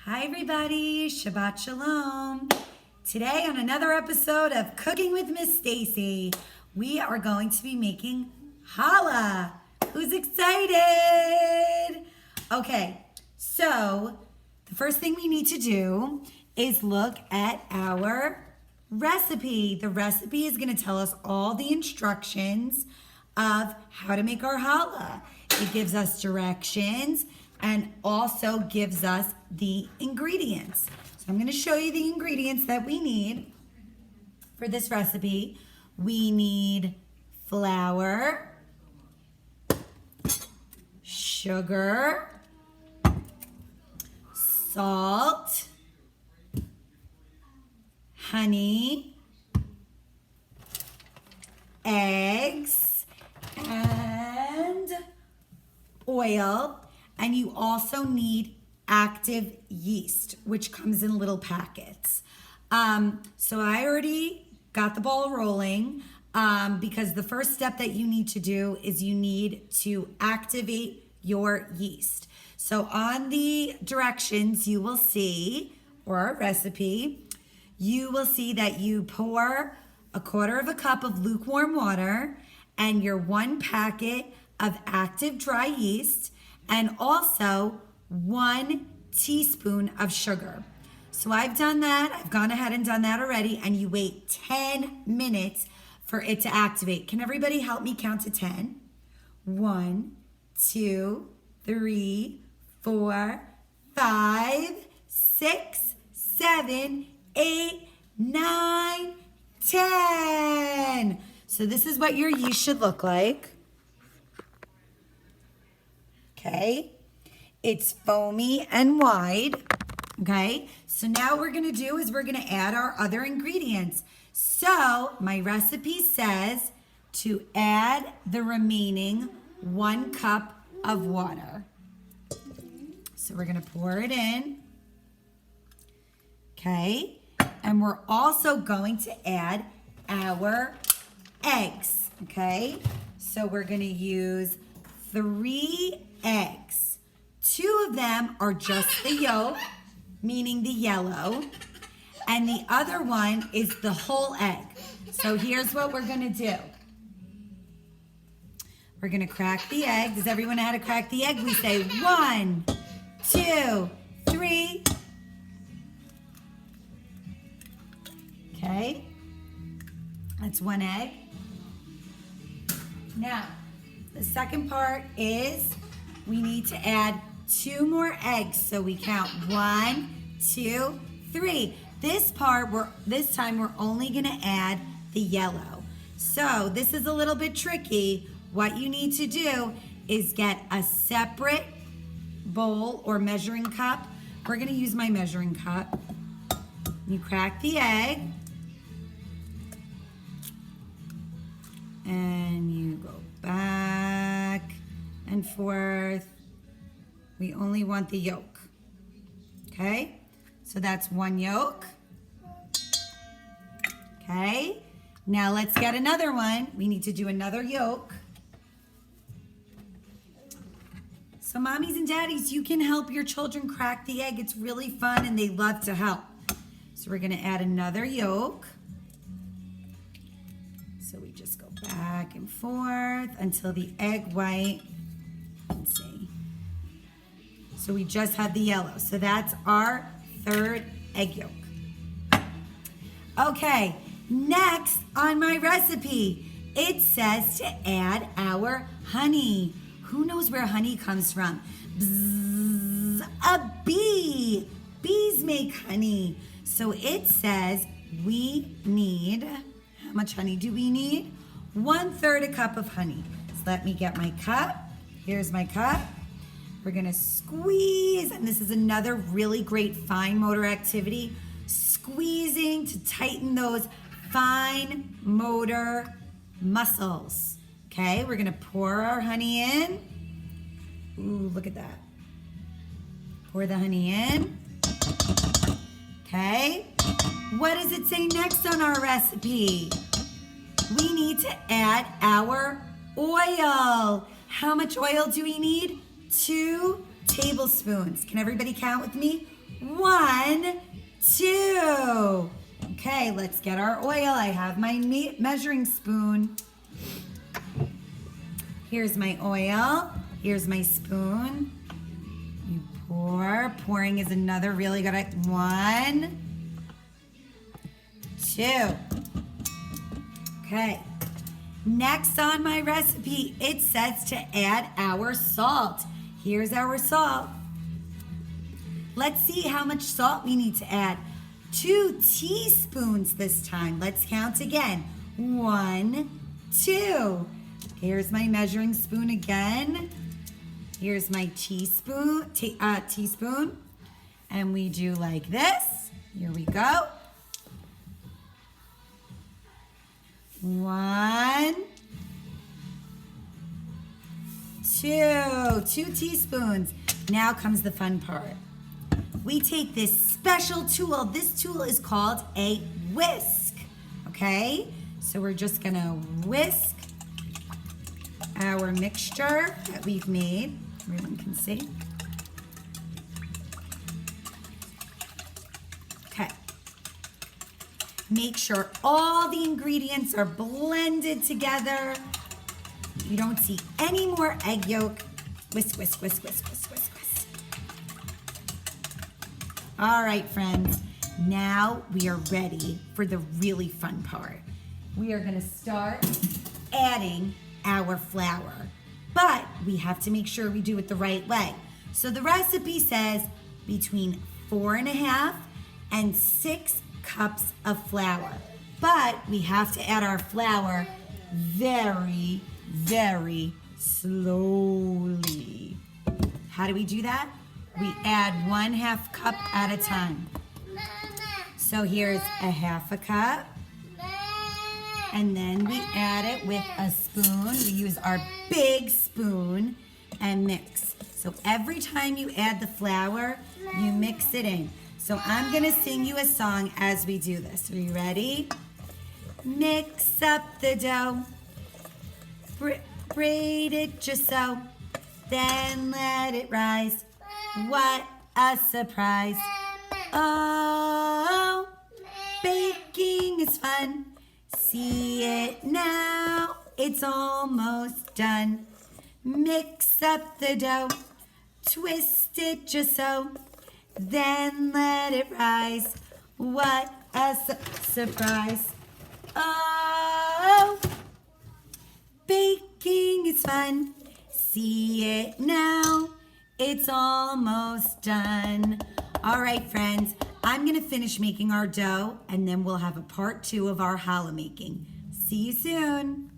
Hi everybody, Shabbat Shalom. Today on another episode of Cooking with Miss Stacy, we are going to be making challah. Who's excited? Okay, so the first thing we need to do is look at our recipe. The recipe is going to tell us all the instructions of how to make our challah. It gives us directions and also gives us the ingredients. So I'm going to show you the ingredients that we need for this recipe. We need flour, sugar, salt, honey, eggs, and oil. And you also need active yeast, which comes in little packets. So I already got the ball rolling because the first step that you need to do is you need to activate your yeast. So on the directions you will see, or our recipe, you will see that you pour 1/4 cup of lukewarm water and your 1 packet of active dry yeast, and also 1 teaspoon of sugar. So I've done that. I've gone ahead and done that already, and you wait 10 minutes for it to activate. Can everybody help me count to 10? 1, 2, 3, 4, 5, 6, 7, 8, 9, 10. So this is what your yeast should look like. Okay, it's foamy and wide. Okay, so now what we're gonna do is we're gonna add our other ingredients. So my recipe says to add the remaining 1 cup of water. So we're gonna pour it in. Okay, and we're also going to add our eggs. Okay, so we're gonna use 3 eggs. 2 of them are just the yolk, meaning the yellow, and the other one is the whole egg. So here's what we're gonna do. We're gonna crack the egg. Does everyone know how to crack the egg? We say 1, 2, 3. Okay, that's 1 egg. Now, the second part is we need to add 2 more eggs. So we count 1, 2, 3. This time we're only gonna add the yellow. So this is a little bit tricky. What you need to do is get a separate bowl or measuring cup. We're gonna use my measuring cup. You crack the egg. And you go back and forth. We only want the yolk. Okay, so that's 1 yolk. Okay, now let's get another one. We need to do another yolk. So mommies and daddies, you can help your children crack the egg. It's really fun and they love to help. So we're gonna add another yolk. So we just go back and forth until the egg white, let's see. So we just have the yellow. So that's our 3rd egg yolk. Okay, next on my recipe, it says to add our honey. Who knows where honey comes from? Bzzz, a bee. Bees make honey. So it says we need, how much honey do we need? 1/3 a cup of honey. So let me get my cup. Here's my cup. We're gonna squeeze, and this is another really great fine motor activity, squeezing to tighten those fine motor muscles. Okay, we're gonna pour our honey in. Ooh, look at that. Pour the honey in. Okay, what does it say next on our recipe? We need to add our oil. How much oil do we need? 2 tablespoons. Can everybody count with me? 1, 2. Okay, let's get our oil. I have my measuring spoon. Here's my oil. Here's my spoon. You pour. Pouring is another really good. 1, 2. Okay. Next on my recipe, it says to add our salt. Here's our salt. Let's see how much salt we need to add. 2 teaspoons this time. Let's count again. 1, 2. Here's my measuring spoon again. Here's my teaspoon. And we do like this. Here we go. 1, 2. 2 teaspoons. Now comes the fun part. We take this special tool. This tool is called a whisk. Okay? So we're just gonna whisk our mixture that we've made. Everyone can see. Okay. Make sure all the ingredients are blended together. You don't see any more egg yolk. Whisk, whisk, whisk, whisk, whisk, whisk, whisk. All right, friends. Now we are ready for the really fun part. We are gonna start adding our flour, but we have to make sure we do it the right way. So the recipe says between 4.5 and 6 cups of flour, but we have to add our flour very, very slowly. How do we do that? We add 1/2 cup at a time. So here's 1/2 cup. And then we add it with a spoon. We use our big spoon and mix. So every time you add the flour, you mix it in. So I'm gonna sing you a song as we do this. Are you ready? Mix up the dough. Braid it just so. Then let it rise. What a surprise. Oh, baking is fun. See it now, it's almost done. Mix up the dough, twist it just so, then let it rise. What a surprise. Oh, baking is fun. See it now, it's almost done. All right, friends, I'm gonna finish making our dough and then we'll have a part 2 of our challah making. See you soon.